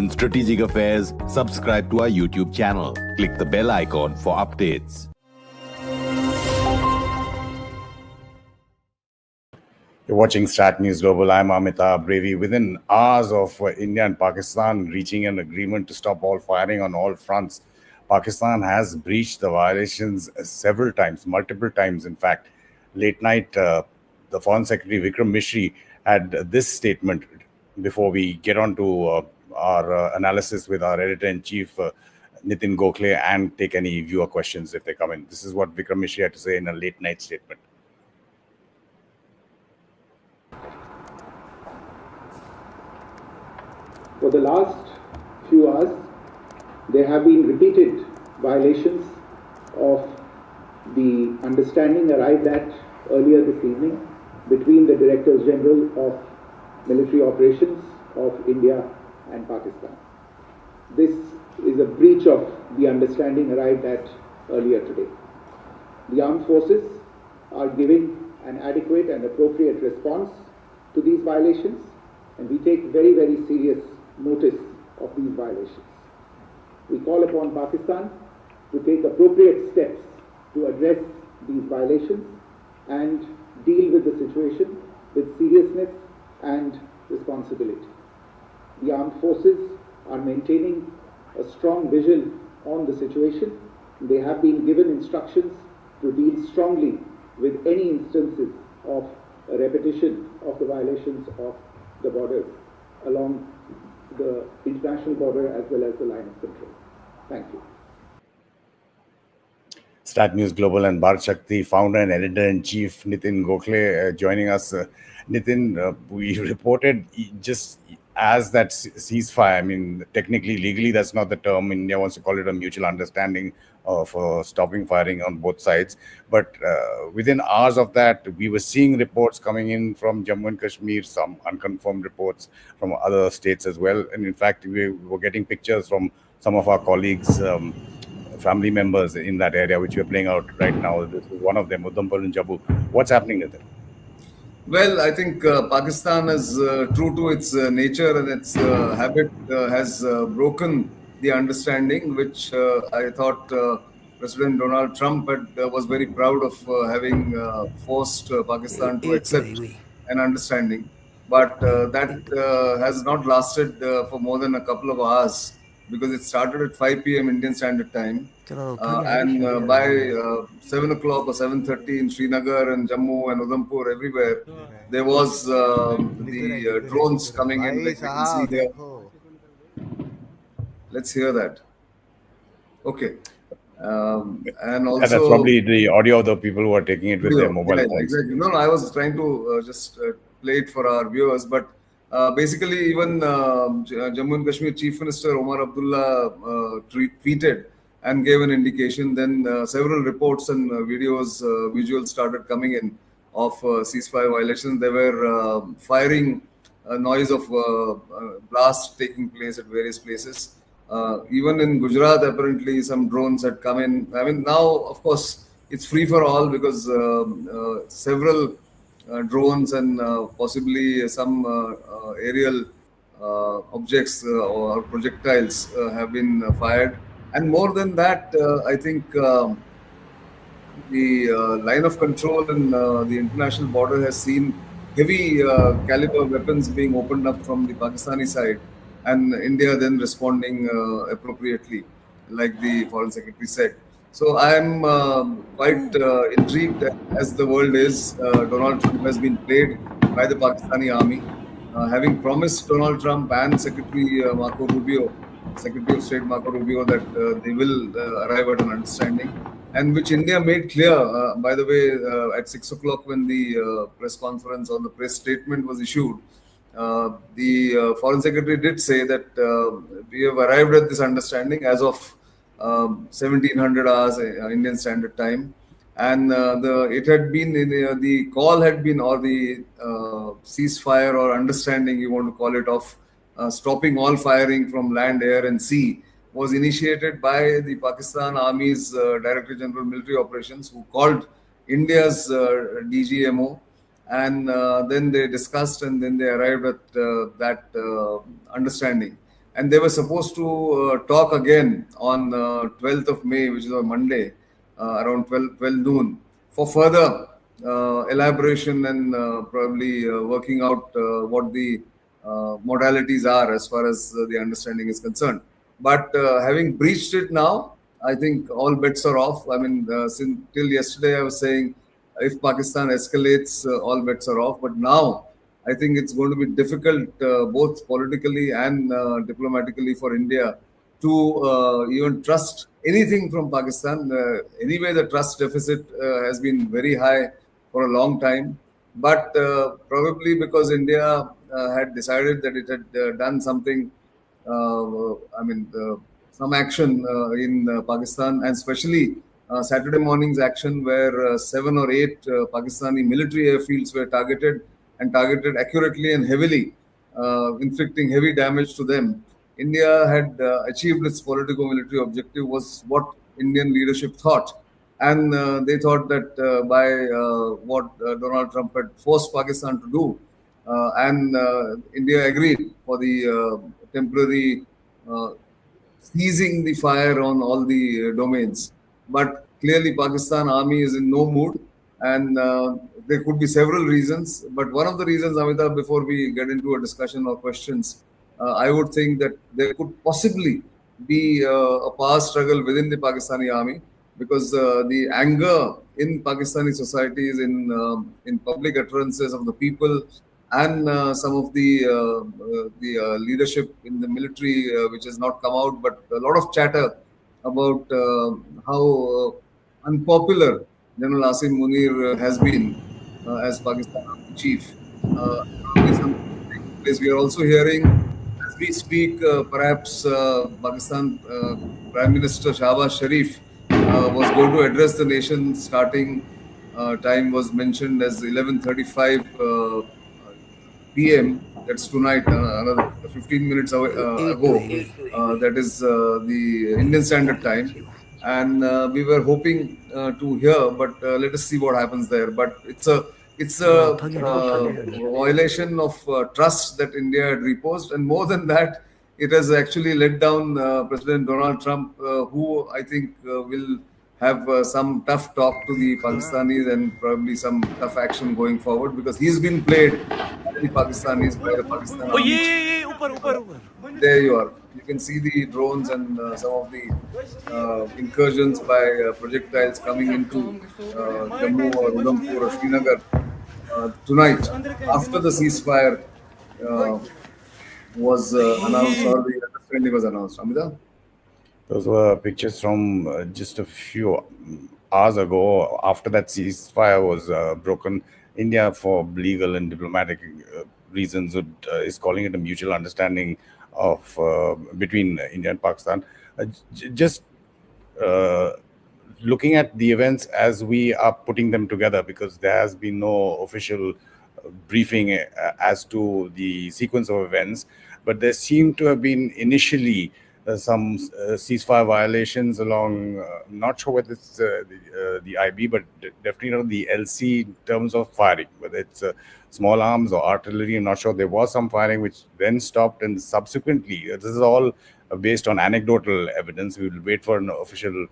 on strategic affairs, subscribe to our YouTube channel. Click the bell icon for updates. You're watching StratNewsGlobal. I'm Amitabh Brevi. Within hours of India and Pakistan reaching an agreement to stop all firing on all fronts, Pakistan has breached the violations several times, multiple times, in fact. Late night, the Foreign Secretary Vikram Misri had this statement before we get on to our analysis with our editor-in-chief, Nitin Gokhale, and take any viewer questions if they come in. This is what Vikram Misri had to say in a late night statement. For the last few hours, there have been repeated violations of the understanding arrived at earlier this evening between the Directors General of Military Operations of India and Pakistan. This is a breach of the understanding arrived at earlier today. The armed forces are giving an adequate and appropriate response to these violations, and we take very, very serious notice of these violations. We call upon Pakistan to take appropriate steps to address these violations and deal with the situation with seriousness and responsibility. The armed forces are maintaining a strong vision on the situation. They have been given instructions to deal strongly with any instances of a repetition of the violations of the borders along the international border as well as the line of control. Thank you. StratNewsGlobal and Bharat Shakti founder and editor-in-chief Nitin Gokhale joining us. Nitin, we reported just as that ceasefire. I mean, technically, legally, that's not the term. India wants to call it a mutual understanding of stopping firing on both sides. But within hours of that, we were seeing reports coming in from Jammu and Kashmir, some unconfirmed reports from other states as well. And in fact, we were getting pictures from some of our colleagues, family members in that area, which we're playing out right now. This is one of them, Udhampur and Jammu. What's happening with it? Well, I think Pakistan is true to its nature and its habit, has broken the understanding, which I thought President Donald Trump was very proud of having forced Pakistan to accept an understanding. But that has not lasted for more than a couple of hours, because it started at 5 p.m. Indian Standard Time. And by 7 o'clock or 7:30 in Srinagar and Jammu and Udhampur, everywhere, there was the drones coming in, like we can see here. Let's hear that. Okay. And also, that's probably the audio of the people who are taking it with their mobile phones. Exactly. No, I was trying to just play it for our viewers, but basically, even Jammu and Kashmir Chief Minister Omar Abdullah tweeted and gave an indication. Then several reports and videos, visuals started coming in of ceasefire violations. They were firing, noise of blasts taking place at various places. Even in Gujarat, apparently some drones had come in. I mean, now, of course, it's free for all, because several drones and possibly some aerial objects or projectiles have been fired. And more than that, I think the line of control and the international border has seen heavy caliber weapons being opened up from the Pakistani side, and India then responding appropriately, like the Foreign Secretary said. So I am quite intrigued, as the world is. Donald Trump has been played by the Pakistani army, having promised Donald Trump and Secretary Secretary of State Marco Rubio, that they will arrive at an understanding, and which India made clear, by the way, at 6 o'clock when the press conference or the press statement was issued. The Foreign Secretary did say that we have arrived at this understanding as of 1700 hours Indian Standard Time, and it had been the call had been, or the ceasefire or understanding, you want to call it, of stopping all firing from land, air, and sea, was initiated by the Pakistan Army's Director General Military Operations, who called India's DGMO, and then they discussed, and then they arrived at that understanding. and they were supposed to talk again on 12th of May, which is on Monday, around 12 noon, for further elaboration and probably working out what the modalities are as far as the understanding is concerned. But having breached it now, I think all bets are off. I mean, since till yesterday, I was saying if Pakistan escalates, all bets are off. But now, I think it's going to be difficult, both politically and diplomatically, for India to even trust anything from Pakistan. Anyway, the trust deficit has been very high for a long time. But probably because India had decided that it had done something, some action in Pakistan, and especially Saturday morning's action, where 7 or 8 Pakistani military airfields were targeted and targeted accurately and heavily, inflicting heavy damage to them. India had achieved its politico-military objective, was what Indian leadership thought. And they thought that by what Donald Trump had forced Pakistan to do, and India agreed for the temporary seizing the fire on all the domains. But clearly, Pakistan army is in no mood, and there could be several reasons. But one of the reasons, Amitabh, before we get into a discussion or questions, I would think that there could possibly be a power struggle within the Pakistani army, because the anger in Pakistani society is in public utterances of the people, and some of the leadership in the military, which has not come out, but a lot of chatter about how unpopular General Asim Munir has been as Pakistan Army chief. Probably something will take place. We are also hearing, as we speak, perhaps Pakistan Prime Minister Shehbaz Sharif was going to address the nation. Starting time was mentioned as 11:35 p.m. That's tonight, another 15 minutes ago. That is the Indian Standard Time, and we were hoping to hear, but let us see what happens there. But it's a violation of trust that India had reposed, and more than that, it has actually let down President Donald Trump, who I think will have some tough talk to the Pakistanis and probably some tough action going forward, because he's been played by the Pakistanis, by the Pakistan army chief. There you are. You can see the drones and some of the incursions by projectiles coming into Jammu or Udhampur or Srinagar tonight, after the ceasefire uh, was announced, or the understanding was announced. Amita? Those were pictures from just a few hours ago. After that ceasefire was broken, India, for legal and diplomatic reasons, is calling it a mutual understanding of between India and Pakistan. Just looking at the events as we are putting them together, because there has been no official briefing as to the sequence of events, but there seemed to have been initially some ceasefire violations along, not sure whether it's the IB, but definitely not the LC in terms of firing, whether it's small arms or artillery. I'm not sure. There was some firing which then stopped, and subsequently, this is all based on anecdotal evidence. We will wait for an official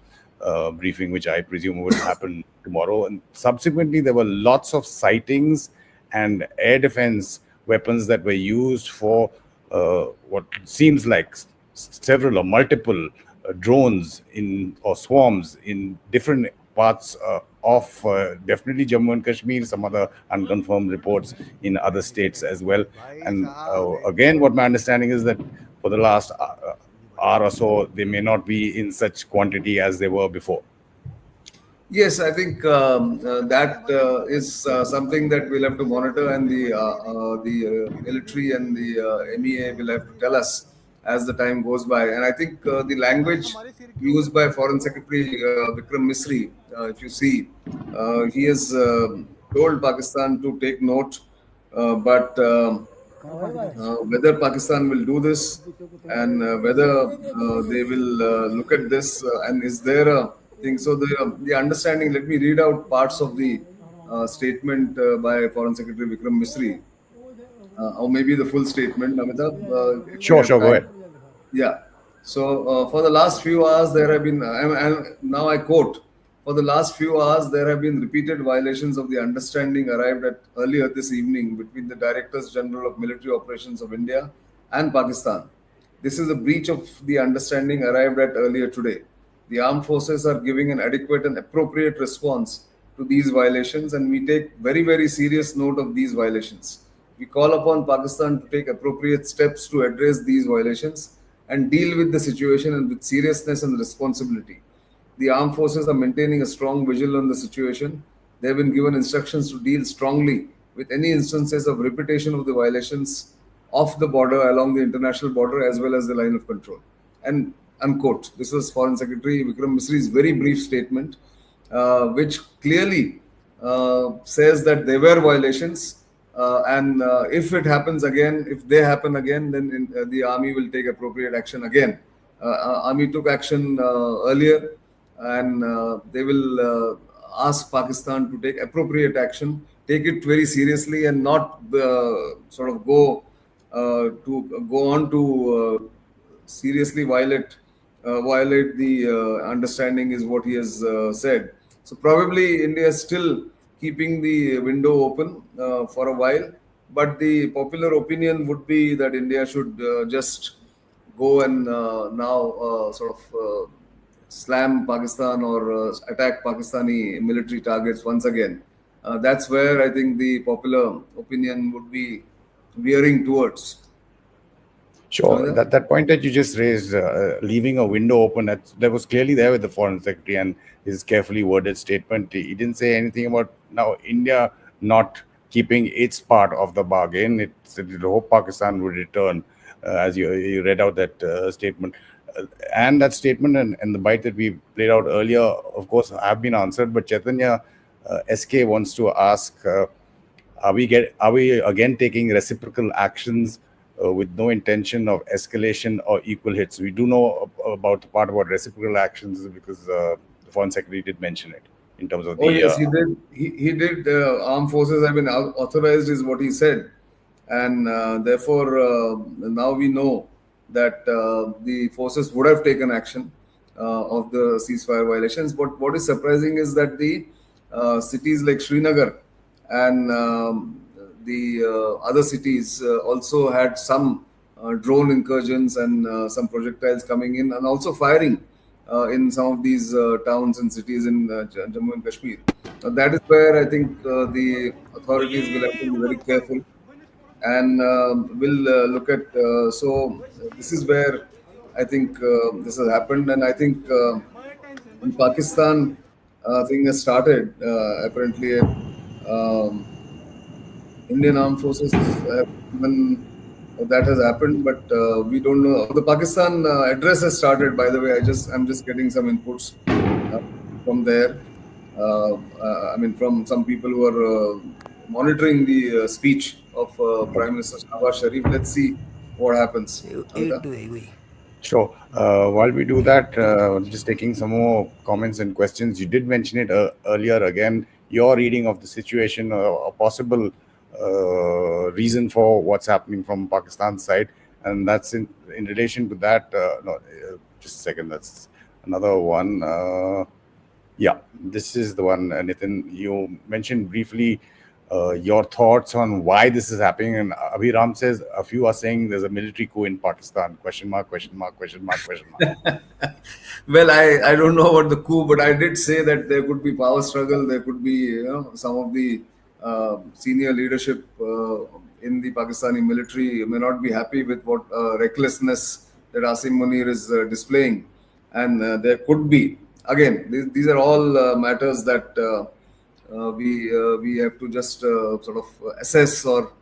briefing, which I presume will happen tomorrow. And subsequently, there were lots of sightings and air defense weapons that were used for what seems like several or multiple drones in or swarms in different parts of definitely Jammu and Kashmir, some other unconfirmed reports in other states as well. And again, what my understanding is that for the last hour or so, they may not be in such quantity as they were before. Yes, I think that is something that we'll have to monitor, and the military and the MEA will have to tell us as the time goes by. And I think the language used by Foreign Secretary Vikram Misri, if you see, he has told Pakistan to take note, but whether Pakistan will do this, and whether they will look at this, and is there a thing. So the understanding. Let me read out parts of the statement by Foreign Secretary Vikram Misri, or maybe the full statement. Amitabh, if we Sure, have sure, go time. ahead. Yeah. So for the last few hours, there have been, now I quote, for the last few hours, there have been repeated violations of the understanding arrived at earlier this evening between the Directors General of Military Operations of India and Pakistan. This is a breach of the understanding arrived at earlier today. The armed forces are giving an adequate and appropriate response to these violations, and we take very, very serious note of these violations. We call upon Pakistan to take appropriate steps to address these violations and deal with the situation and with seriousness and responsibility. The armed forces are maintaining a strong vigil on the situation. They have been given instructions to deal strongly with any instances of repetition of the violations of the border along the international border as well as the line of control. And unquote. This was Foreign Secretary Vikram Misri's very brief statement, which clearly says that there were violations. And if it happens again, if they happen again, then the army will take appropriate action again. Army took action earlier, and they will ask Pakistan to take appropriate action, take it very seriously, and not sort of go on to seriously violate the understanding, is what he has said. So probably India is still keeping the window open for a while, but the popular opinion would be that India should just go and now sort of slam Pakistan or attack Pakistani military targets once again. That's where I think the popular opinion would be veering towards. Sure. That point that you just raised, leaving a window open, that was clearly there with the Foreign Secretary and his carefully worded statement. He didn't say anything about now India not keeping its part of the bargain. It said it hoped Pakistan would return, as you read out that statement. And that statement and the bite that we played out earlier, of course, have been answered. But Chaitanya SK wants to ask, are we again taking reciprocal actions with no intention of escalation or equal hits? We do know about the part about reciprocal actions because the Foreign Secretary did mention it in terms of Oh yes, he did. He did. Armed forces have been authorized, is what he said, and therefore now we know that the forces would have taken action of the ceasefire violations. But what is surprising is that the cities like Srinagar and the other cities also had some drone incursions and some projectiles coming in, and also firing in some of these towns and cities in Jammu and Kashmir. That is where I think the authorities will have to be very careful and will look at. This is where I think this has happened, and I think in Pakistan, thing has started. Apparently, um, Indian armed forces have even that has happened, but we don't know. The Pakistan address has started. By the way, I'm just getting some inputs uh, from there. I mean, from some people who are monitoring the speech of Prime Minister Shehbaz Sharif. Let's see what happens. Amita? Sure. While we do that, just taking some more comments and questions. You did mention it earlier again. Your reading of the situation, a possible reason for what's happening from Pakistan's side, and that's in relation to that. No, just a second. That's another one. Yeah, this is the one, Nitin. You mentioned briefly your thoughts on why this is happening. And Abhiram says a few are saying there's a military coup in Pakistan. Question mark, question mark, question mark, question mark. Well, I don't know about the coup, but I did say that there could be power struggle. There could be some of the senior leadership in the Pakistani military may not be happy with what recklessness that Asim Munir is displaying, and there could be again. These are all matters that we have to just sort of assess or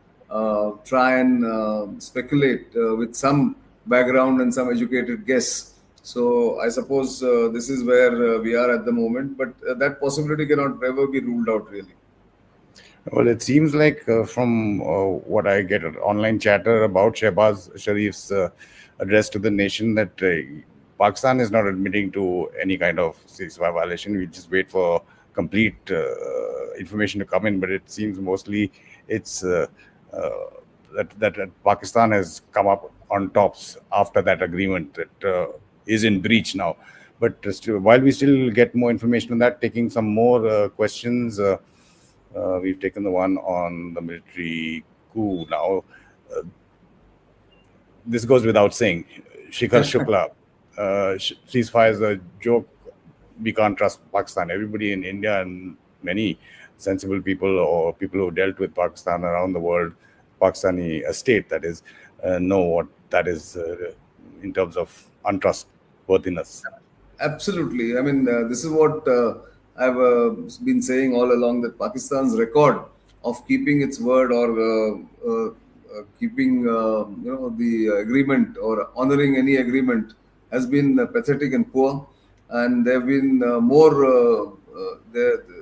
try and speculate with some background and some educated guess. So I suppose this is where we are at the moment, but that possibility cannot ever be ruled out, really. Well, it seems like from what I get online chatter about Shehbaz Sharif's address to the nation that Pakistan is not admitting to any kind of ceasefire violation. We just wait for complete information to come in, but it seems mostly it's that Pakistan has come up on tops after that agreement that is in breach now. But while we still get more information on that, taking some more questions, we've taken the one on the military coup now. This goes without saying. Shikhar Shukla, ceasefire is a joke. We can't trust Pakistan. Everybody in India and many sensible people or people who dealt with Pakistan around the world, Pakistani state that is, know what that is in terms of untrustworthiness. Absolutely. I mean, this is what I've been saying all along, that Pakistan's record of keeping its word, or keeping the agreement, or honoring any agreement, has been pathetic and poor. And they've been more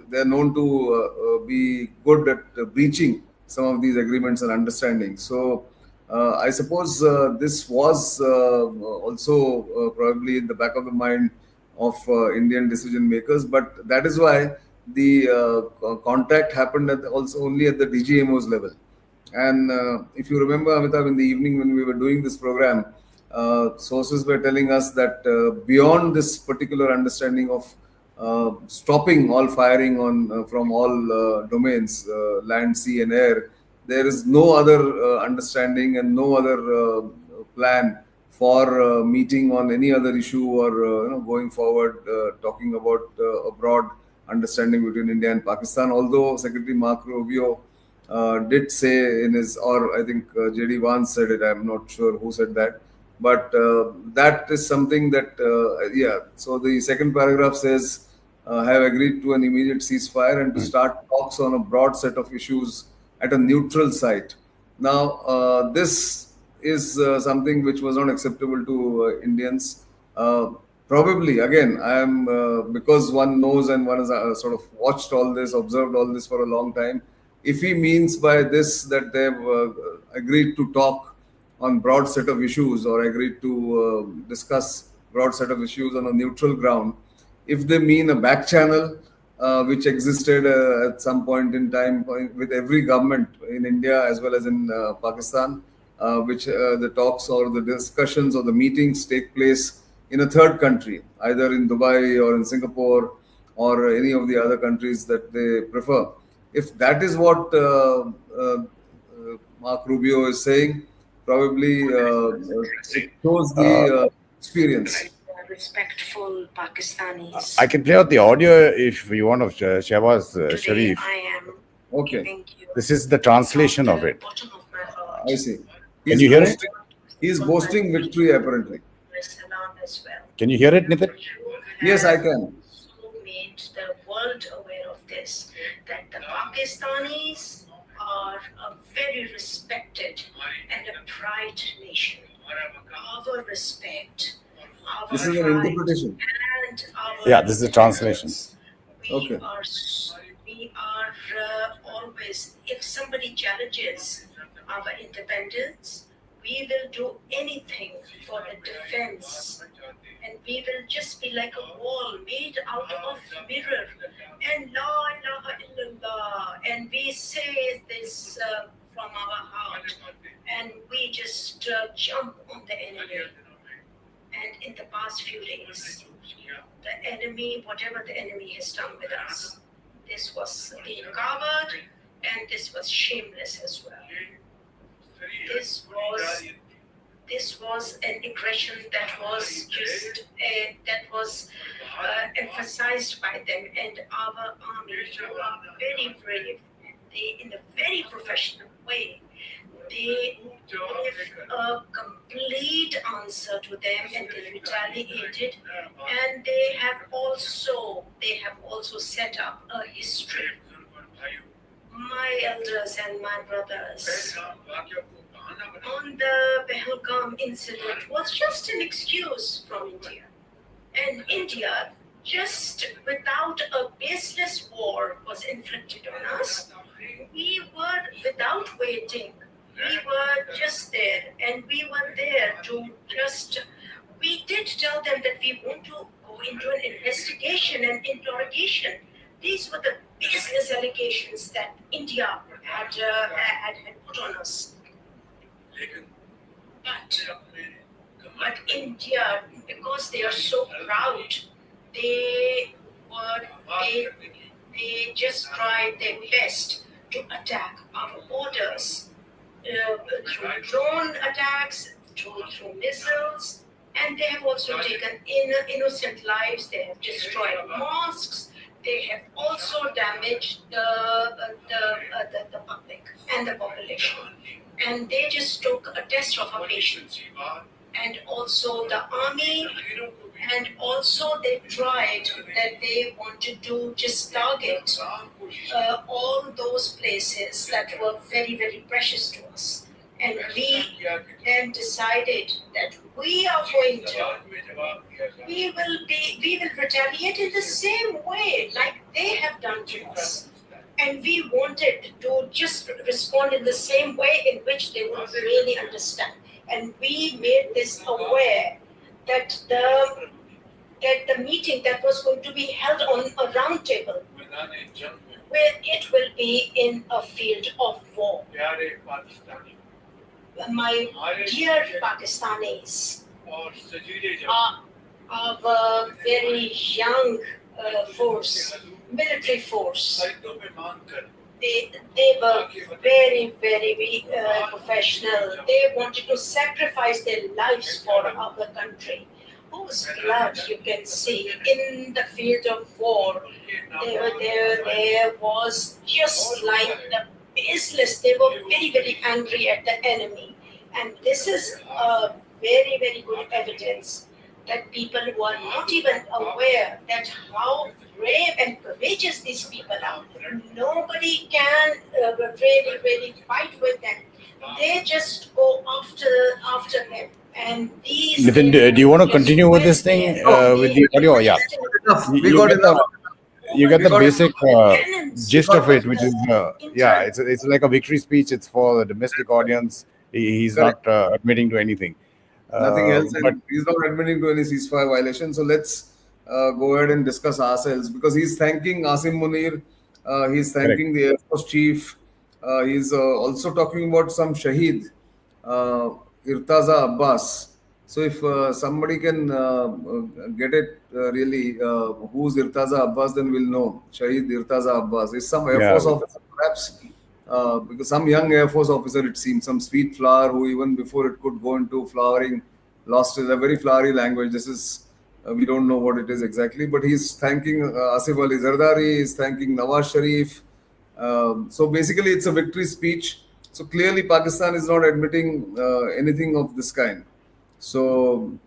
they're known to be good at breaching some of these agreements and understandings. So I suppose this was also probably in the back of the mind of Indian decision makers. But that is why the contact happened also only at the DGMO's level. And if you remember, Amitabh, in the evening when we were doing this program, sources were telling us that beyond this particular understanding of stopping all firing on from all domains, land, sea, and air, there is no other understanding and no other plan for meeting on any other issue, or going forward, talking about a broad understanding between India and Pakistan. Although Secretary Mark Rubio did say in his, or I think JD Vance said it, I'm not sure who said that, but that is something that, yeah. So the second paragraph says, have agreed to an immediate ceasefire and to start talks on a broad set of issues at a neutral site. Now, this is something which was not acceptable to Indians. Probably, again, I am, because one knows and one has sort of watched all this, observed all this for a long time. If he means by this that they've agreed to talk on broad set of issues, or agreed to discuss broad set of issues on a neutral ground, if they mean a back channel which existed at some point in time with every government in India as well as in Pakistan, which the talks or the discussions or the meetings take place in a third country, either in Dubai or in Singapore or any of the other countries that they prefer. If that is what Mark Rubio is saying, probably it shows the experience. Respectful Pakistanis. I can play out the audio if you want of Shehbaz Today Sharif. I am Okay. giving you This is the translation from of the it. bottom of my heart I see. Can you hear it? He's boasting victory, apparently. salam as well. Can you hear it, Nitin? Yes, I can. So made the world aware of this, that the Pakistanis are a very respected and a proud nation. Our respect, our This is an pride, interpretation. and our Yeah, this is the translation. We Okay. are always, if somebody challenges our independence, we will do anything for the defense. And we will just be like a wall made out of mirror. And La ilaha illallah. And we say this from our heart. And we just jump on the enemy. And in the past few days, the enemy, whatever the enemy has done with us, this was being covered, and this was shameless as well. This was an aggression that was just emphasized by them, and our army, who are very brave, they, in a very professional way, they gave a complete answer to them, and they retaliated, and they have also set up a history. My elders and my brothers, on the Pahalgam incident was just an excuse from India, and India, just without a baseless war was inflicted on us. We were, without waiting, we were just there, and we were there to just, we did tell them that we want to go into an investigation and interrogation. These were the baseless allegations that India had put on us. But India, because they are so proud, they were they just tried their best to attack our borders through drone attacks, through missiles, and they have also taken innocent lives. They have destroyed mosques. They have also damaged the public and the population. And they just took a test of our patience. And also the army, and also they tried that they wanted to just target all those places that were very, very precious to us. And we then decided that we are going to, we will retaliate in the same way like they have done to us. And we wanted to just respond in the same way in which they would really understand. And we made this aware that the meeting that was going to be held on a round table, where it will be in a field of war. My dear Pakistanis, our very young force, military force, they were very, very professional. They wanted to sacrifice their lives for our country. Whose blood you can see in the field of war. There was just like the baseless. They were very, very angry at the enemy. And this is a very, very good evidence that people were not even aware that how brave and courageous these people are. Nobody can really, really fight with them. They just go after them. And these Nitin, do you want to continue with this thing with the audio? Yeah. Enough. We You got get enough. you get the got basic gist of it, which is Internal. it's like a victory speech. It's for the domestic audience. He's Correct. not admitting to anything. Nothing else, But and he's not admitting to any ceasefire violation. So let's go ahead and discuss ourselves, because he's thanking Asim Munir, he's correct. thanking the Air Force Chief, he's also talking about some Shaheed, uh, Irtaza Abbas. So if somebody can get it really, who's Irtaza Abbas, then we'll know. Shaheed Irtaza Abbas is some Air Yeah. Force officer, perhaps, because some young Air Force officer, it seems, some sweet flower who even before it could go into flowering, lost his a very flowery language. This is, we don't know what it is exactly, but he's thanking Asif Ali Zardari, he's thanking Nawaz Sharif. So basically, it's a victory speech. So clearly, Pakistan is not admitting anything of this kind. So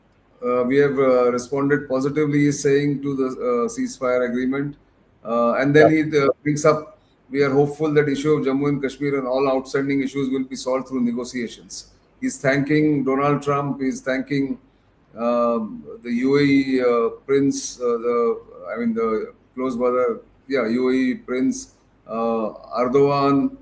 we have responded positively, saying to the ceasefire agreement, and then he brings up, we are hopeful that issue of Jammu and Kashmir and all outstanding issues will be solved through negotiations. He's thanking Donald Trump. He's thanking the UAE Prince, the close brother, yeah, UAE Prince Erdogan,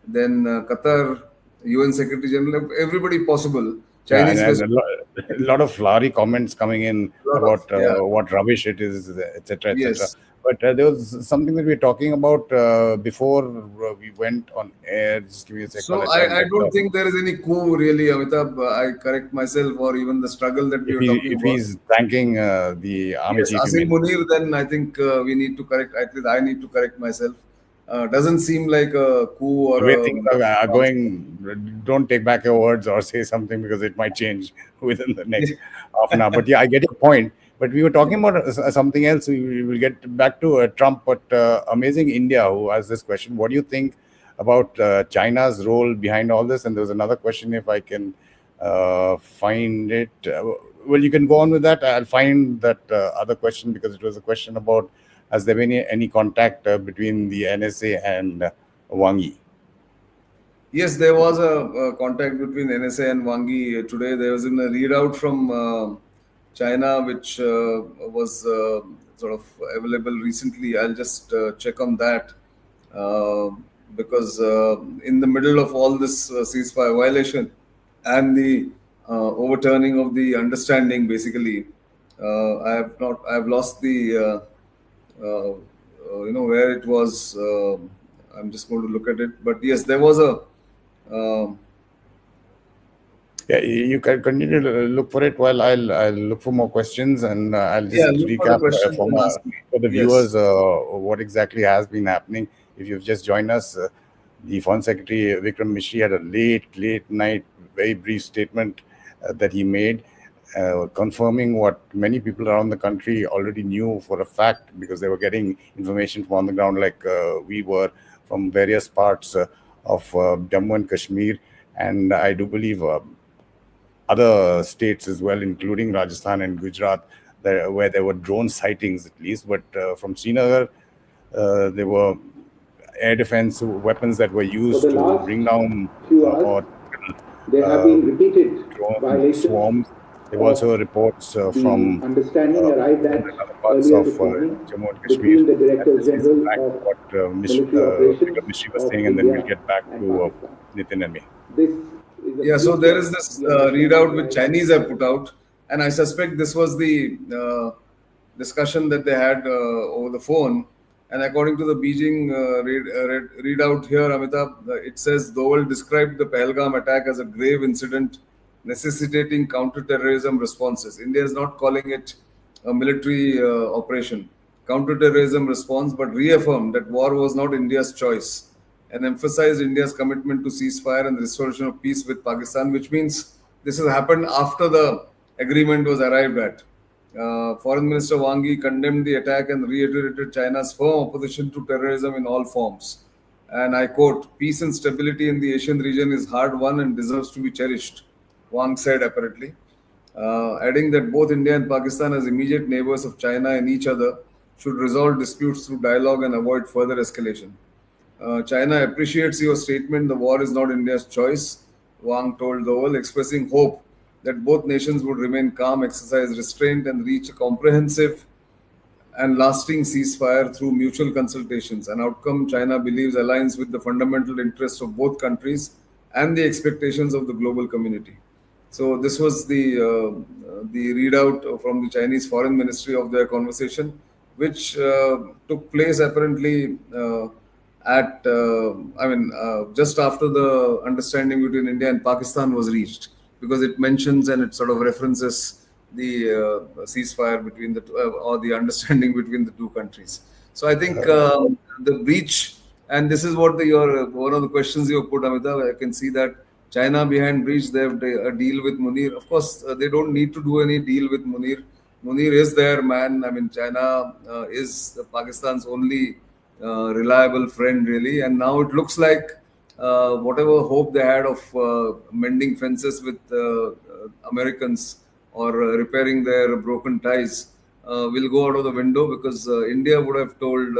then Qatar, UN Secretary General, everybody possible. Yeah, Chinese and President. a lot of flowery comments coming in Lot of, about yeah. what rubbish it is, etc., etc. Yes. But there was something that we were talking about before we went on air. Just give me a second. So I don't think there is any coup really, Amitabh. I correct myself, or even the struggle that we were talking if about. he's thanking the army Yes, chief, you Asim mean? Munir, then I think we need to correct, at least I need to correct myself. Doesn't seem like a coup or The way a things are going, don't take back your words or say something because it might change within the next half an hour. But yeah, I get your point. But we were talking about something else. We will get back to Trump, but amazing India, who asked this question. What do you think about China's role behind all this? And there was another question, if I can find it. Well, you can go on with that. I'll find that other question because it was a question about has there been any contact between the NSA and Wang Yi? Yes, there was a contact between NSA and Wang Yi today. There was a readout from China, which was sort of available recently. I'll just check on that because in the middle of all this ceasefire violation and the overturning of the understanding, basically, I've lost the where it was. I'm just going to look at it, but yes, there was a. Yeah, you can continue to look for it while I'll look for more questions, and I'll Yeah, just look for the recap questions and ask me. for the Yes. viewers what exactly has been happening. If you've just joined us, the Foreign Secretary Vikram Mishri had a late night, very brief statement that he made, confirming what many people around the country already knew for a fact because they were getting information from on the ground, like we were from various parts of Jammu and Kashmir, and I do believe other states as well, including Rajasthan and Gujarat, where there were drone sightings at least. But from Srinagar, there were air defense weapons that were For used the to last bring down few hours, or there have uh, been repeated drone violations swarms. There were of also reports the from understanding arrived at other parts earlier of this evening Jammu and Kashmir. between the And Directors this is in General fact of what Military Operations Vikram Mishri was of saying, and then we'll India get back and to Pakistan. Nitin and me. This is a Yeah, so there is future this the understanding readout which arrived Chinese have put out, and I suspect this was the discussion that they had over the phone. And according to the Beijing readout here, Amitabh, it says Dowell described the Pahalgam attack as a grave incident necessitating counter-terrorism responses. India is not calling it a military operation, counter-terrorism response, but reaffirmed that war was not India's choice and emphasized India's commitment to ceasefire and restoration of peace with Pakistan, which means this has happened after the agreement was arrived at. Foreign Minister Wang Yi condemned the attack and reiterated China's firm opposition to terrorism in all forms. And I quote, peace and stability in the Asian region is hard won and deserves to be cherished, Wang said apparently, adding that both India and Pakistan, as immediate neighbors of China and each other, should resolve disputes through dialogue and avoid further escalation. China appreciates your statement, the war is not India's choice, Wang told Dowell, expressing hope that both nations would remain calm, exercise restraint, and reach a comprehensive and lasting ceasefire through mutual consultations, an outcome China believes aligns with the fundamental interests of both countries and the expectations of the global community. So this was the readout from the Chinese Foreign Ministry of their conversation, which took place apparently just after the understanding between India and Pakistan was reached, because it mentions and it sort of references the ceasefire between the two, or the understanding between the two countries. So I think the breach, and this is what one of the questions you put, Amitabh. I can see that China behind breach. They have a deal with Munir. Of course, they don't need to do any deal with Munir. Munir is their man. I mean, China is Pakistan's only reliable friend, really. And now it looks like whatever hope they had of mending fences with Americans or repairing their broken ties will go out of the window, because India would have told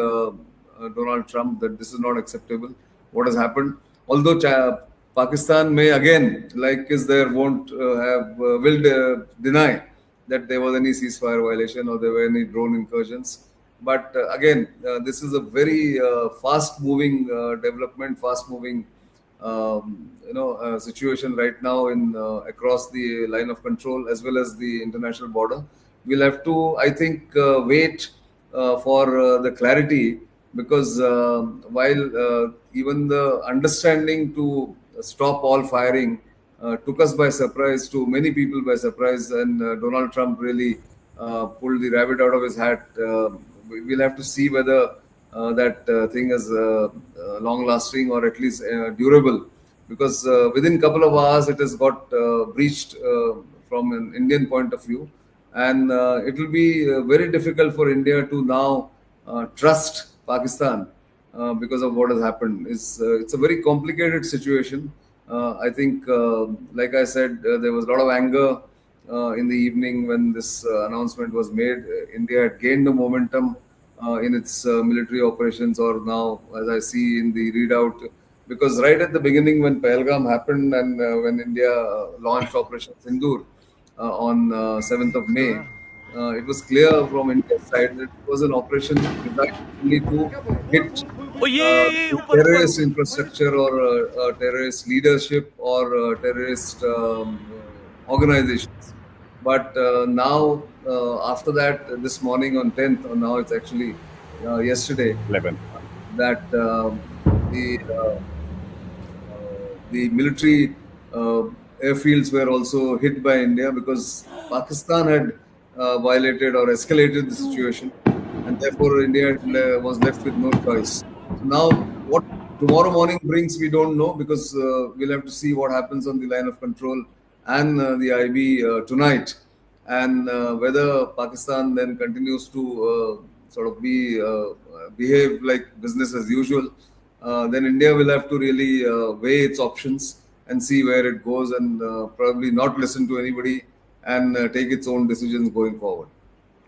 Donald Trump that this is not acceptable, what has happened. Although Pakistan may again, like is there, won't will deny that there was any ceasefire violation or there were any drone incursions. But again, this is a very fast-moving development, fast-moving situation right now in across the line of control as well as the international border. We'll have to, I think, wait for the clarity, because while even the understanding to stop all firing took us by surprise, to many people by surprise, and Donald Trump really pulled the rabbit out of his hat. We'll have to see whether that thing is long lasting or at least durable, because within a couple of hours it has got breached from an Indian point of view, and it will be very difficult for India to now trust Pakistan because of what has happened. It's a very complicated situation. I think, like I said, there was a lot of anger in the evening when this announcement was made. India had gained the momentum in its military operations, or now, as I see in the readout, because right at the beginning when Pahalgam happened and when India launched Operation Sindoor on 7th of May, it was clear from India's side that it was an operation designed only to hit terrorist infrastructure or terrorist leadership or terrorist organizations. But now, after that, this morning on 10th, or now it's actually yesterday, 11. that the uh, the military airfields were also hit by India because Pakistan had violated or escalated the situation, and therefore India was left with no choice. So now, what tomorrow morning brings, we don't know because we'll have to see what happens on the line of control and the IB tonight, and whether Pakistan then continues to sort of behave like business as usual. Then India will have to really weigh its options and see where it goes, and probably not listen to anybody and take its own decisions going forward.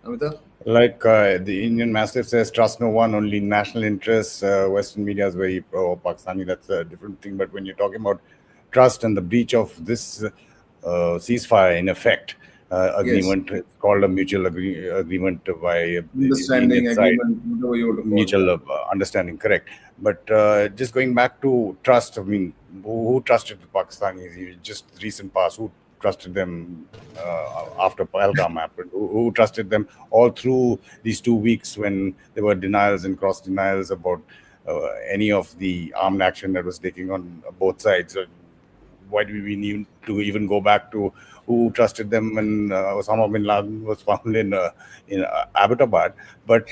Amita? Like the Indian massive says, trust no one, only national interests. Western media is very pro-Pakistani. That's a different thing. But when you're talking about trust and the breach of this ceasefire, in effect, Yes. agreement, it's called a mutual agreement by the Understanding, Indian side. agreement, whatever you want to call it. Mutual understanding, correct. But just going back to trust, I mean, who trusted the Pakistanis? Just recent past, who trusted them after Pahalgam happened? Who trusted them all through these 2 weeks when there were denials and cross denials about any of the armed action that was taking on both sides? Why do we need to even go back to who trusted them when Osama bin Laden was found in Abbottabad? But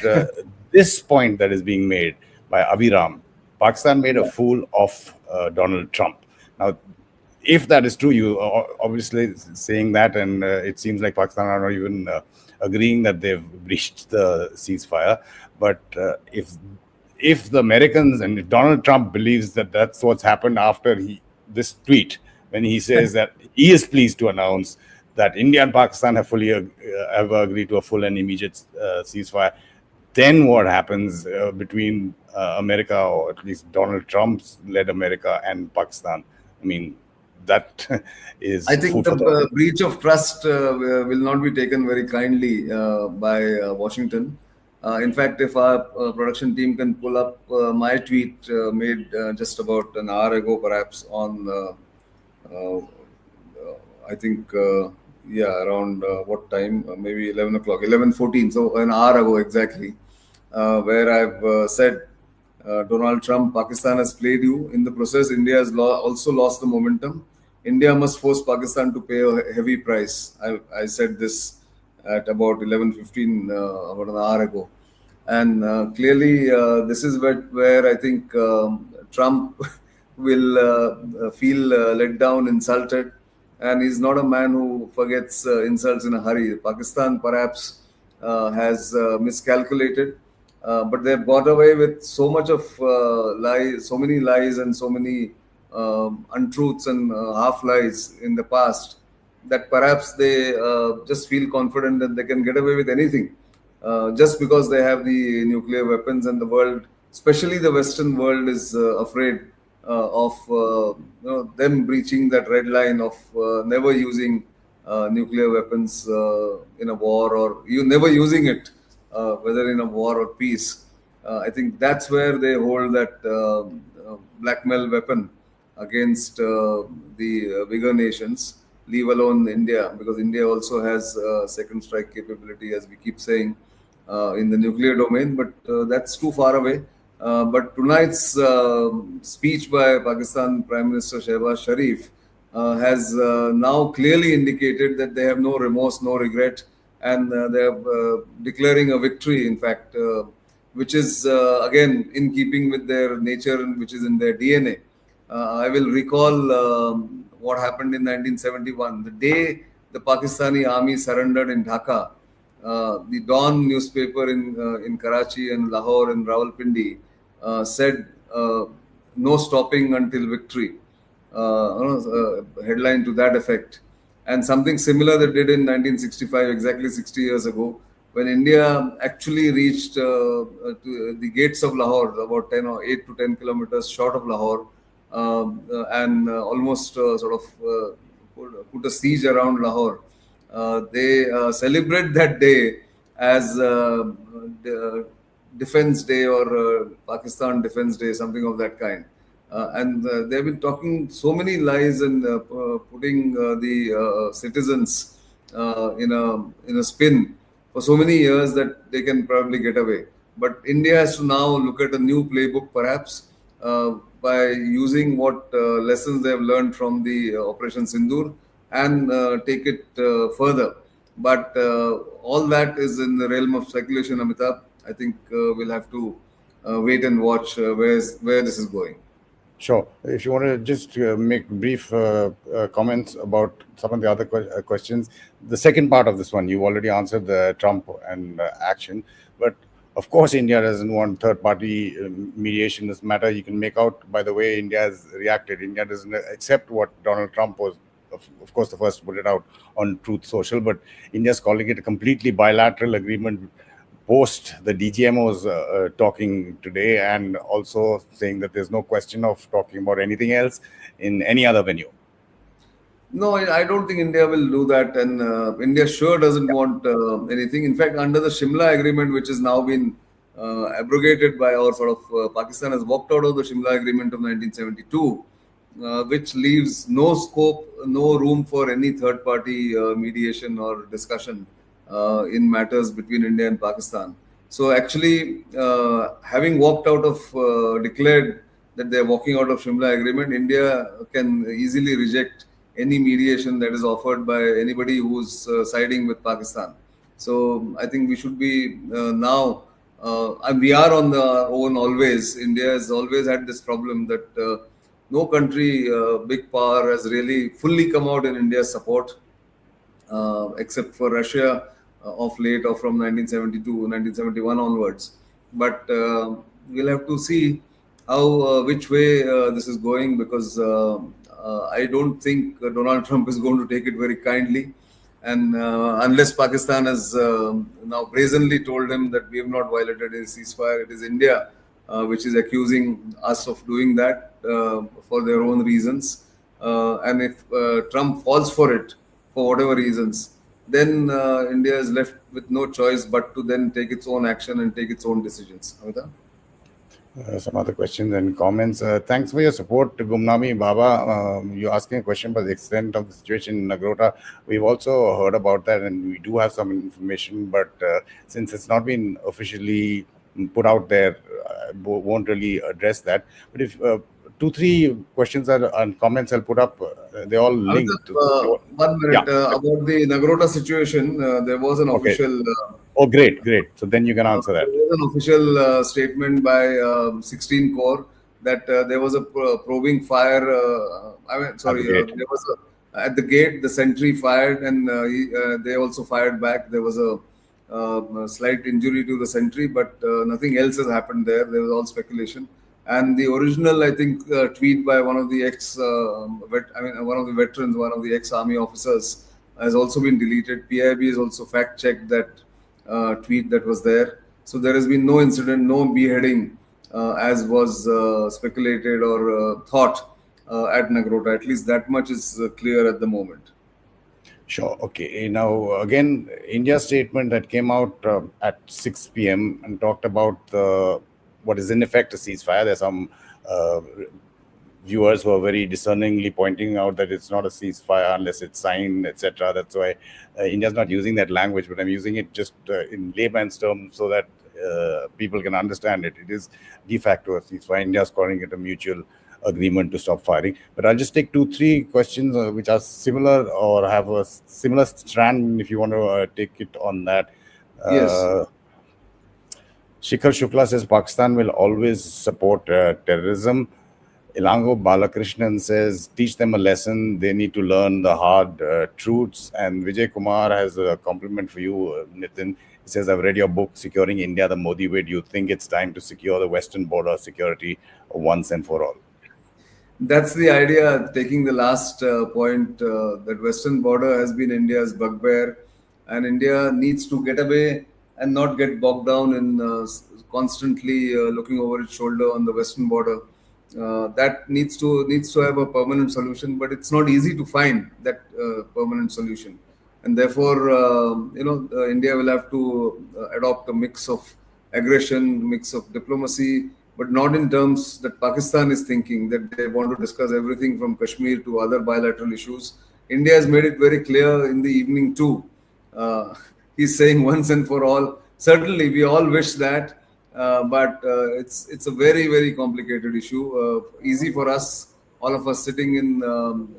this point that is being made by Abhiram, Pakistan made a fool of Donald Trump. Now, if that is true, you are obviously saying that, and it seems like Pakistan are not even agreeing that they've breached the ceasefire. But if the Americans and if Donald Trump believes that that's what's happened after this tweet, when he says that he is pleased to announce that India and Pakistan have fully have agreed to a full and immediate ceasefire, then what happens between America, or at least Donald Trump's led America, and Pakistan? I mean, that is I think food the for thought. breach of trust will not be taken very kindly by Washington. In fact, if our production team can pull up my tweet made just about an hour ago, perhaps on, I think, yeah, around what time? Maybe 11 o'clock, 11:14. So an hour ago exactly, where I've said, Donald Trump, Pakistan has played you. In the process, India has also lost the momentum. India must force Pakistan to pay a heavy price. I said this at about 11:15, about an hour ago. And clearly, this is where I think Trump will feel let down, insulted. And he's not a man who forgets insults in a hurry. Pakistan perhaps has miscalculated. But they've got away with so much of lies, so many lies, and so many untruths and half lies in the past, that perhaps they just feel confident that they can get away with anything just because they have the nuclear weapons, and the world, especially the Western world, is afraid of them breaching that red line of never using nuclear weapons in a war, or you never using it, whether in a war or peace. I think that's where they hold that blackmail weapon against the bigger nations, leave alone India, because India also has second strike capability, as we keep saying, in the nuclear domain, but that's too far away. But tonight's speech by Pakistan Prime Minister Shehbaz Sharif has now clearly indicated that they have no remorse, no regret, and they are declaring a victory, in fact, which is again in keeping with their nature and which is in their DNA. I will recall what happened in 1971, the day the Pakistani army surrendered in Dhaka. The Dawn newspaper in Karachi and Lahore and Rawalpindi said, "No stopping until victory." Headline to that effect. And something similar they did in 1965, exactly 60 years ago, when India actually reached to the gates of Lahore, about 10 or 8 to 10 kilometers short of Lahore, and almost sort of put a siege around Lahore. They celebrate that day as Defense Day, or Pakistan Defense Day, something of that kind. And they've been talking so many lies and putting the citizens in a spin for so many years that they can probably get away. But India has to now look at a new playbook, perhaps, by using what lessons they have learned from the Operation Sindoor and take it further. But all that is in the realm of speculation, Amitabh. I think we'll have to wait and watch where this is going. Sure. If you want to just make brief comments about some of the other questions, the second part of this one, you already answered the Trump and action, but of course, India doesn't want third-party mediation in this matter. You can make out by the way India has reacted. India doesn't accept what Donald Trump was, of course, the first to put it out on Truth Social, but India's calling it a completely bilateral agreement post the DGMOs talking today, and also saying that there's no question of talking about anything else in any other venue. No, I don't think India will do that, and India sure doesn't want anything. In fact, under the Shimla Agreement, which has now been abrogated by, or sort of Pakistan has walked out of the Shimla Agreement of 1972, which leaves no scope, no room for any third-party mediation or discussion in matters between India and Pakistan. So actually, having walked out of, declared that they're walking out of Shimla Agreement, India can easily reject any mediation that is offered by anybody who's siding with Pakistan. So I think we should be now, and we are on our own always. India has always had this problem that no country, big power, has really fully come out in India's support, except for Russia of late, or from 1972, 1971 onwards. But we'll have to see how, which way this is going, because I don't think Donald Trump is going to take it very kindly. And unless Pakistan has now brazenly told him that we have not violated a ceasefire, it is India which is accusing us of doing that for their own reasons. And if Trump falls for it for whatever reasons, then India is left with no choice but to then take its own action and take its own decisions. Amita? Some other questions and comments. Thanks for your support, Gumnami Baba. You're asking a question about the extent of the situation in Nagrota. We've also heard about that, and we do have some information, but since it's not been officially put out there, won't really address that. But if 2-3 questions and comments I'll put up, they're all linked. 1 minute about the Nagrota situation. There was an official. Oh, great. So then you can answer that. There was an official statement by 16 Corps that there was a probing fire. There was at the gate, the sentry fired, and they also fired back. There was a slight injury to the sentry, but nothing else has happened there. There was all speculation. And the original, I think, tweet by one of the one of the veterans, one of the ex-army officers, has also been deleted. PIB has also fact-checked that tweet that was there. So there has been no incident, no beheading, as was speculated or thought at Nagrota. At least that much is clear at the moment. Sure. Okay. Now, again, India's statement that came out at 6 p.m. and talked about what is in effect a ceasefire. There's some viewers who are very discerningly pointing out that it's not a ceasefire unless it's signed, etc. That's why India's not using that language, but I'm using it just in layman's terms so that people can understand it. It is de facto a ceasefire. India's calling it a mutual agreement to stop firing. But I'll just take 2-3 questions which are similar or have a similar strand, if you want to take it on that. Yes. Shikhar Shukla says Pakistan will always support terrorism. Ilango Balakrishnan says, teach them a lesson. They need to learn the hard truths. And Vijay Kumar has a compliment for you, Nitin. He says, I've read your book, Securing India the Modi Way. Do you think it's time to secure the Western border security once and for all? That's the idea, taking the last point, that Western border has been India's bugbear, and India needs to get away and not get bogged down in constantly looking over its shoulder on the Western border. That needs to have a permanent solution, but it's not easy to find that permanent solution. And therefore, India will have to adopt a mix of aggression, mix of diplomacy, but not in terms that Pakistan is thinking, that they want to discuss everything from Kashmir to other bilateral issues. India has made it very clear in the evening too. He's saying once and for all. Certainly, we all wish that but it's a very, very complicated issue. Easy for us, all of us sitting in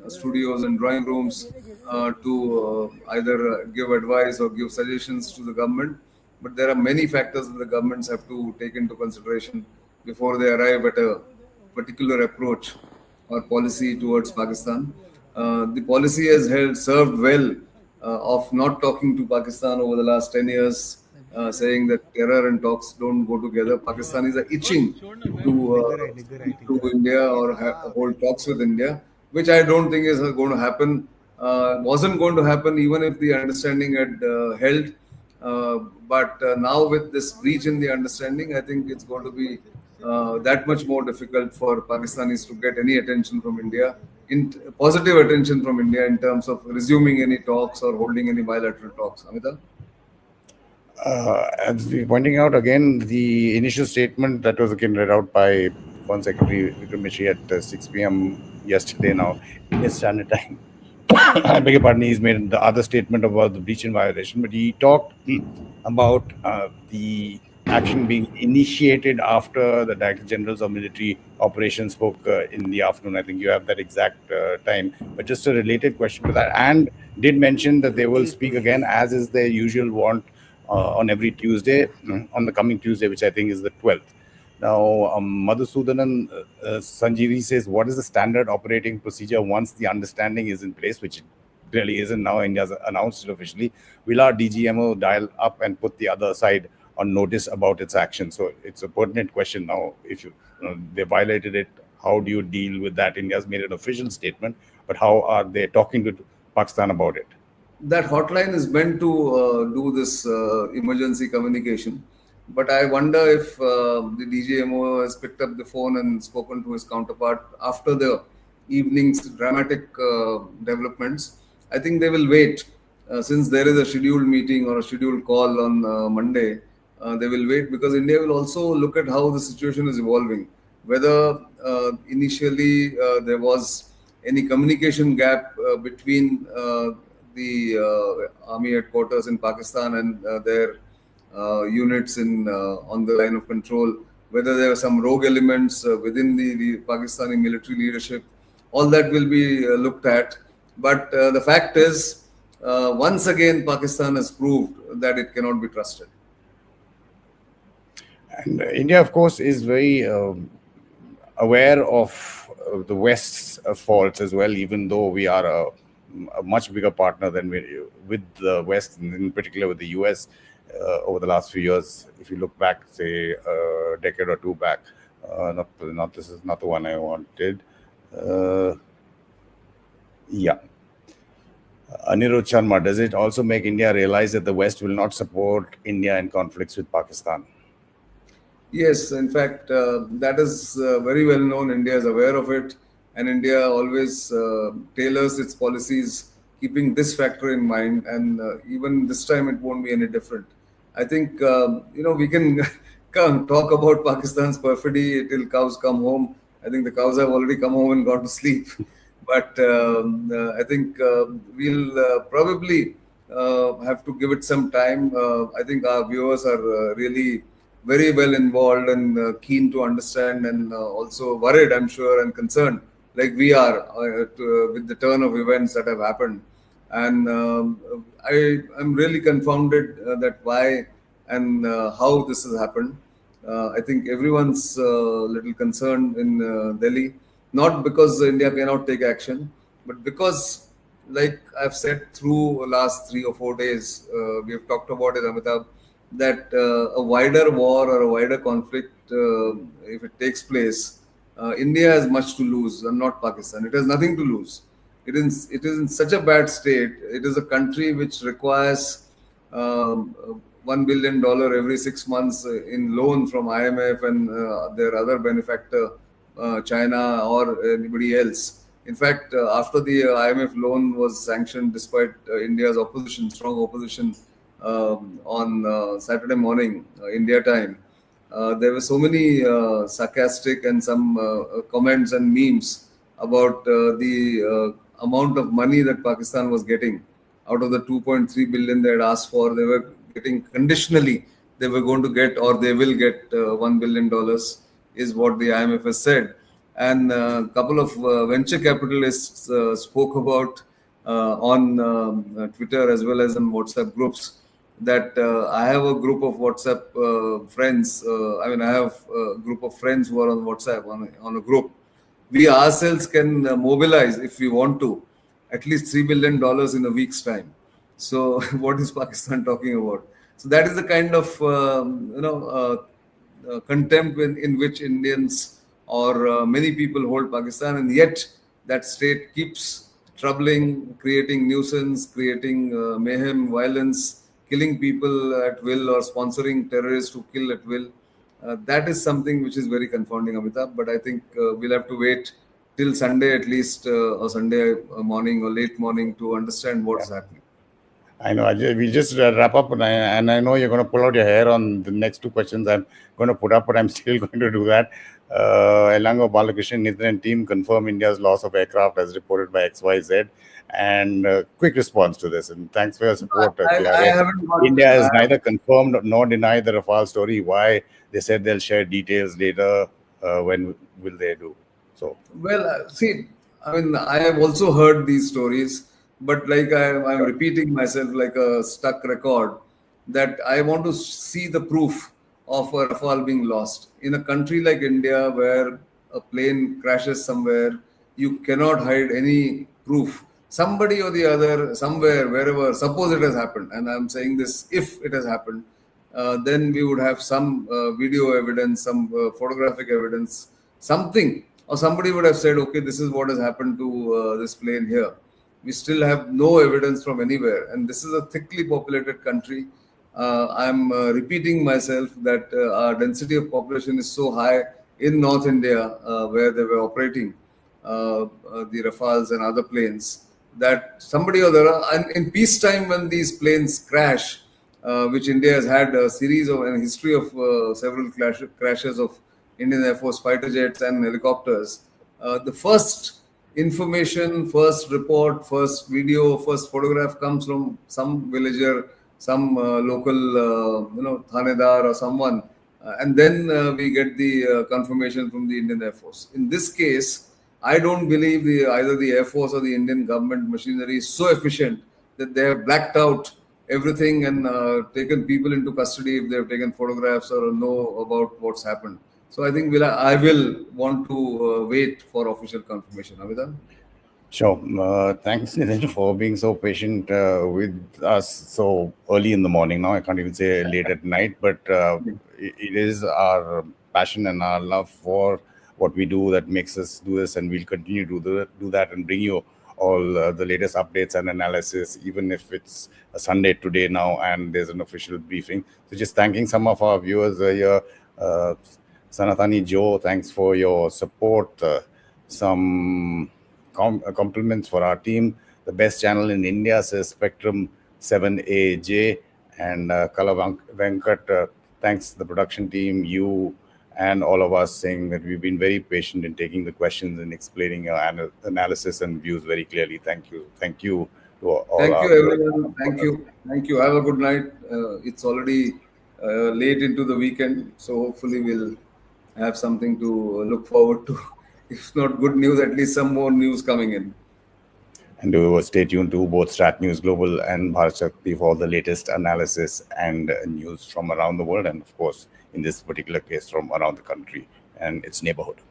studios and drawing rooms, to either give advice or give suggestions to the government. But there are many factors that the governments have to take into consideration before they arrive at a particular approach or policy towards Pakistan. The policy has served well of not talking to Pakistan over the last 10 years, saying that terror and talks don't go together. Pakistanis are itching to speak to India or hold talks with India, which I don't think is going to happen. Wasn't going to happen even if the understanding had held. But now with this breach in the understanding, I think it's going to be that much more difficult for Pakistanis to get any attention from India, in positive attention from India in terms of resuming any talks or holding any bilateral talks. Amita? As we pointing out again, the initial statement that was again read out by Foreign Secretary Vikram Misri at 6 p.m. yesterday now, Indian Standard Time. I beg your pardon, he's made the other statement about the breach and violation, but he talked about the action being initiated after the Director Generals of Military Operations spoke in the afternoon. I think you have that exact time. But just a related question to that, and did mention that they will speak again, as is their usual want, on every Tuesday, on the coming Tuesday, which I think is the 12th. Now, Madhusudanan Sanjeevi says, what is the standard operating procedure once the understanding is in place, which it clearly isn't now? India's announced it officially. Will our DGMO dial up and put the other side on notice about its action? So it's a pertinent question now. If they violated it, how do you deal with that? India's made an official statement, but how are they talking to Pakistan about it? That hotline is meant to do this emergency communication. But I wonder if the DGMO has picked up the phone and spoken to his counterpart after the evening's dramatic developments. I think they will wait. Since there is a scheduled meeting or a scheduled call on Monday, they will wait, because India will also look at how the situation is evolving. Whether initially there was any communication gap between the army headquarters in Pakistan and their units in on the line of control, whether there are some rogue elements within the Pakistani military leadership. All that will be looked at. But the fact is, once again, Pakistan has proved that it cannot be trusted. And India, of course, is very aware of the West's faults as well, even though we are a much bigger partner than with the West, and in particular with the US. Over the last few years, if you look back, say a decade or two back, not this is not the one I wanted. Yeah. Anirudh Sharma, does it also make India realize that the West will not support India in conflicts with Pakistan? Yes, in fact, that is very well known. India is aware of it, and India always tailors its policies keeping this factor in mind. And even this time, it won't be any different. I think we can talk about Pakistan's perfidy till cows come home. I think the cows have already come home and gone to sleep. But I think we'll probably have to give it some time. I think our viewers are really very well involved and keen to understand, and also worried, I'm sure, and concerned, like we are, with the turn of events that have happened. And I'm really confounded that why and how this has happened. I think everyone's a little concerned in Delhi, not because India cannot take action, but because, like I've said through the last 3 or 4 days, we have talked about it, Amitabh, that a wider war or a wider conflict, if it takes place, India has much to lose and not Pakistan. It has nothing to lose. It is in such a bad state. It is a country which requires $1 billion every 6 months in loan from IMF and their other benefactor, China or anybody else. In fact, after the IMF loan was sanctioned, despite India's strong opposition, on Saturday morning, India time, there were so many sarcastic and some comments and memes about the amount of money that Pakistan was getting out of the 2.3 billion they had asked for. They were getting conditionally they were going to get, or they will get $1 billion, is what the IMF has said. And a couple of venture capitalists spoke about on Twitter as well as in WhatsApp groups that I have a group of WhatsApp friends. I have a group of friends who are on WhatsApp on a group. We ourselves can mobilize, if we want to, at least $3 billion in a week's time. So what is Pakistan talking about? So that is the kind of contempt in which Indians or many people hold Pakistan, and yet that state keeps troubling, creating nuisance, creating mayhem, violence, killing people at will, or sponsoring terrorists to kill at will. That is something which is very confounding, Amitabh. But I think we'll have to wait till Sunday at least, or Sunday morning or late morning, to understand what is happening. I know. We'll just wrap up, and I know you're going to pull out your hair on the next two questions I'm going to put up, but I'm still going to do that. Elango Balakrishnan, Nitin and team confirm India's loss of aircraft as reported by XYZ. And quick response to this, and thanks for your support. India has neither confirmed nor denied the Rafale story. Why? They said they'll share details later. When will they do so? Well, see, I have also heard these stories, but like I'm repeating myself like a stuck record, that I want to see the proof of a Rafale being lost. In a country like India, where a plane crashes somewhere, you cannot hide any proof. Somebody or the other, somewhere, wherever, suppose it has happened, and I'm saying this, if it has happened, then we would have some video evidence, some photographic evidence, something, or somebody would have said, okay, this is what has happened to this plane here. We still have no evidence from anywhere, and this is a thickly populated country. I'm repeating myself that our density of population is so high in North India, where they were operating the Rafales and other planes, that somebody or the other, and in peacetime when these planes crash, which India has had a series of, and history of several crashes of Indian Air Force fighter jets and helicopters, the first information, first report, first video, first photograph comes from some villager, some local, Thanedar or someone, and then we get the confirmation from the Indian Air Force. In this case, I don't believe either the Air Force or the Indian government machinery is so efficient that they have blacked out everything and taken people into custody if they have taken photographs or know about what's happened. So I think I will want to wait for official confirmation. Amitabh? Sure. Thanks, Nitin, for being so patient with us so early in the morning. Now I can't even say late at night, but it is our passion and our love for what we do that makes us do this, and we'll continue to do that and bring you all the latest updates and analysis, even if it's a Sunday today now and there's an official briefing. So just thanking some of our viewers here. Sanatani Joe, thanks for your support. Some compliments for our team. The best channel in India, says Spectrum 7AJ. And Kala Venkat, thanks to the production team, you, and all of us, saying that we've been very patient in taking the questions and explaining our analysis and views very clearly. Thank you. Thank you to all. Thank you, everyone. Thank you. Have a good night. It's already late into the weekend, so hopefully we'll have something to look forward to. If not good news, at least some more news coming in. And stay tuned to both StratNewsGlobal and Bharat Shakti for the latest analysis and news from around the world, and of course, in this particular case, from around the country and its neighborhood.